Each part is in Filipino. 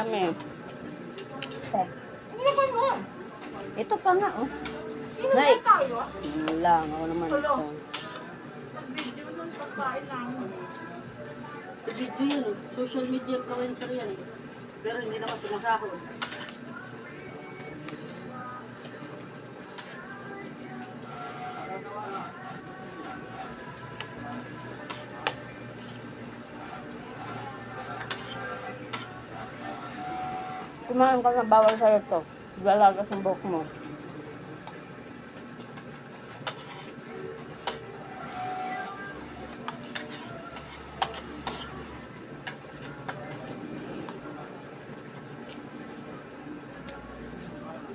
Marami. Eh, Ilagay mo. ito pa nga, oh. Ilagay tayo. Wala, ako naman ito. Nag-video nun pagkain namin. Sa video yun eh. Social media influencer yan eh. Pero hindi naman sumasahod. Kumain ka na, bawal sa'yo ito. Galagas ang buhok mo.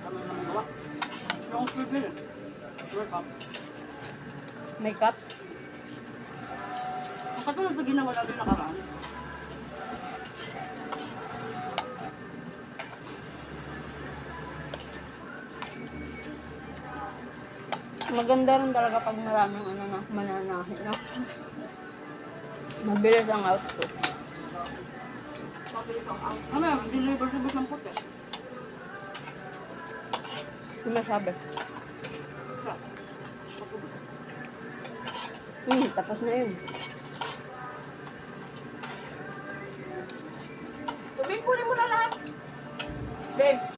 Ano naman gawa? Yung pipil eh. Work up. Makeup. Ang katulad na ginawa natin nakaraan. Maganda rin talaga pag maraming ano na, mananahi, no? Mabilis ang output. Ano yan? Deliver sa busang puti. Hindi masabi. Tapos na yun.